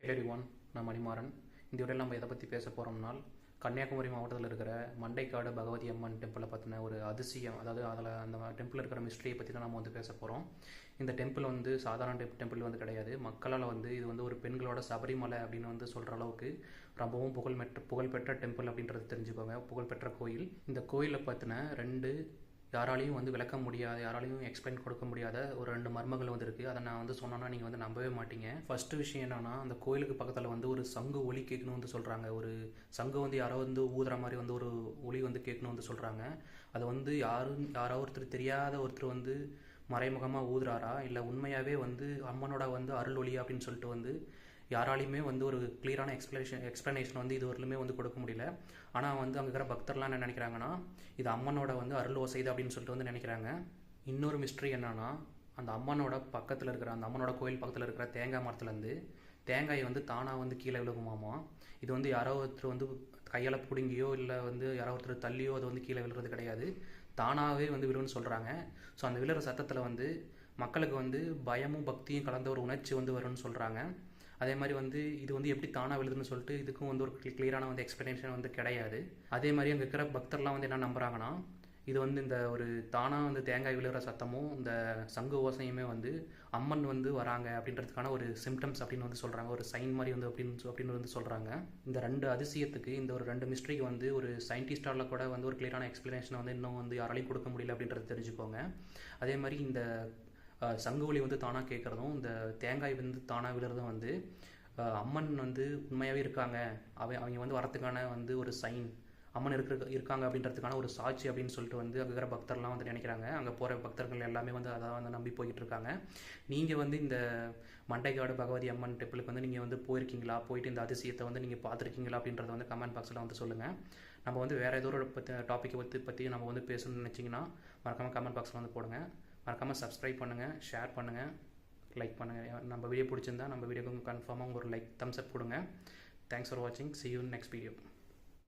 Everyone, நான் மணிமாறன். இந்த வீடியோவில் நம்ம எதை பற்றி பேச போகிறோம்னால், கன்னியாகுமரி மாவட்டத்தில் இருக்கிற மண்டைக்காடு பகவதி அம்மன் டெம்பிளை பற்றின ஒரு அதிசயம், அதாவது அதில் அந்த டெம்பிள் இருக்கிற மிஸ்ட்ரியை பற்றி தான் நம்ம வந்து பேச போகிறோம். இந்த டெம்பிள் வந்து சாதாரண டெம்பிள் வந்து கிடையாது. மக்களால் வந்து இது வந்து ஒரு பெண்களோட சபரிமலை அப்படின்னு வந்து சொல்கிற அளவுக்கு ரொம்பவும் புகழ்பெற்ற டெம்பிள் அப்படின்றது தெரிஞ்சுக்கோங்க. புகழ்பெற்ற கோயில். இந்த கோயிலை பற்றின யாராலையும் வந்து விளக்க முடியாத, யாராலையும் எக்ஸ்பிளைன் கொடுக்க முடியாத ஒரு 2 மர்மங்கள் வந்து இருக்குது. அதை நான் வந்து சொன்னோன்னா நீங்கள் வந்து நம்பவே மாட்டீங்க. ஃபஸ்ட்டு விஷயம் என்னன்னா, அந்த கோயிலுக்கு பக்கத்தில் வந்து ஒரு சங்கு ஒலி கேட்கணும்னு வந்து சொல்கிறாங்க. ஒரு சங்கு வந்து யாரோ வந்து ஊதுற மாதிரி வந்து ஒரு ஒலி வந்து கேட்கணும்னு வந்து சொல்கிறாங்க. அதை வந்து யாரோ ஒருத்தர் தெரியாத ஒருத்தர் வந்து மறைமுகமாக ஊதுறாரா, இல்லை உண்மையாகவே வந்து அம்மனோட வந்து அருள் ஒலி அப்படின்னு சொல்லிட்டு வந்து யாராலையுமே வந்து ஒரு கிளியரான எக்ஸ்ப்ளனேஷன் வந்து இது வரலுமே வந்து கொடுக்க முடியல. ஆனால் வந்து அங்கே இருக்கிற பக்தர்லாம் என்ன நினைக்கிறாங்கன்னா, இது அம்மனோட வந்து அருள் ஓசைது அப்படின்னு சொல்லிட்டு வந்து நினைக்கிறாங்க. இன்னொரு மிஸ்ட்ரி என்னன்னா, அந்த அம்மனோட பக்கத்தில் இருக்கிற அந்த அம்மனோட கோயில் பக்கத்தில் இருக்கிற தேங்காய் மரத்துலேருந்து தேங்காய் வந்து தானாக வந்து கீழே விழுகுமாமா. இது வந்து யாரோ ஒருத்தர் வந்து கையால் பிடுங்கியோ இல்லை வந்து யாரோ ஒருத்தர் தள்ளியோ அது வந்து கீழே விழுறது கிடையாது. தானாகவே வந்து விழுன்னு சொல்கிறாங்க. ஸோ அந்த விழுற சத்தத்தில் வந்து மக்களுக்கு வந்து பயமும் பக்தியும் கலந்த ஒரு உணர்ச்சி வந்து வரும்னு சொல்கிறாங்க. அதே மாதிரி வந்து இது வந்து எப்படி தானாக விழுதுன்னு சொல்லிட்டு இதுக்கும் வந்து ஒரு கிளியரான வந்து எக்ஸ்ப்ளனேஷன் வந்து கிடையாது. அதே மாதிரி அங்கே இருக்கிற பக்தர்லாம் வந்து என்ன நம்புகிறாங்கன்னா, இது வந்து இந்த ஒரு தானாக வந்து தேங்காய் விழுகிற சத்தமும் இந்த சங்கு ஓசையுமே வந்து அம்மன் வந்து வராங்க அப்படின்றதுக்கான ஒரு சிம்டம்ஸ் அப்படின்னு வந்து சொல்கிறாங்க. ஒரு சைன் மாதிரி வந்து அப்படின்னு வந்து சொல்கிறாங்க. இந்த 2 அதிசயத்துக்கு, இந்த ஒரு 2 மிஸ்ட்ரிக்கு வந்து ஒரு சயின்டிஸ்டால கூட வந்து ஒரு கிளியரான எக்ஸ்ப்ளனேஷன் வந்து இன்னும் வந்து யாராலையும் கொடுக்க முடியல அப்படின்றது தெரிஞ்சுக்கோங்க. அதே மாதிரி இந்த சங்கு ஒலி வந்து தானாக கேட்குறதும், இந்த தேங்காய் வந்து தானாக விழுறதும் வந்து அம்மன் வந்து உண்மையாகவே இருக்காங்க, அவங்க வந்து வரத்துக்கான வந்து ஒரு சைன், அம்மன் இருக்காங்க அப்படின்றதுக்கான ஒரு சாட்சி அப்படின்னு சொல்லிட்டு வந்து அங்கே இருக்கிற பக்தர்லாம் வந்து நினைக்கிறாங்க. அங்கே போகிற பக்தர்கள் எல்லாமே வந்து அதை வந்து நம்பி போய்கிட்டு இருக்காங்க. நீங்கள் வந்து இந்த மண்டைக்காடு பகவதி அம்மன் டெம்பிளுக்கு வந்து நீங்கள் வந்து போயிருக்கீங்களா, போயிட்டு இந்த அதிசயத்தை வந்து நீங்கள் பார்த்துருக்கீங்களா அப்படின்றத வந்து கமெண்ட் பாக்ஸில் வந்து சொல்லுங்கள். நம்ம வந்து வேறு ஏதோ ஒரு டாப்பிக்கை பற்றி நம்ம வந்து பேசணும்னு நினச்சிங்கன்னா மறக்காமல் கமெண்ட் பாக்ஸில் வந்து போடுங்க. மறக்காமல் சப்ஸ்கிரைப் பண்ணுங்கள், ஷேர் பண்ணுங்கள், லைக் பண்ணுங்கள். நம்ம வீடியோ பிடிச்சிருந்தா நம்ம வீடியோக்கு கன்ஃபார்மாக ஒரு லைக், தம்ஸ் அப் கொடுங்க. தேங்க்ஸ் ஃபார் வாட்சிங். see you in next video.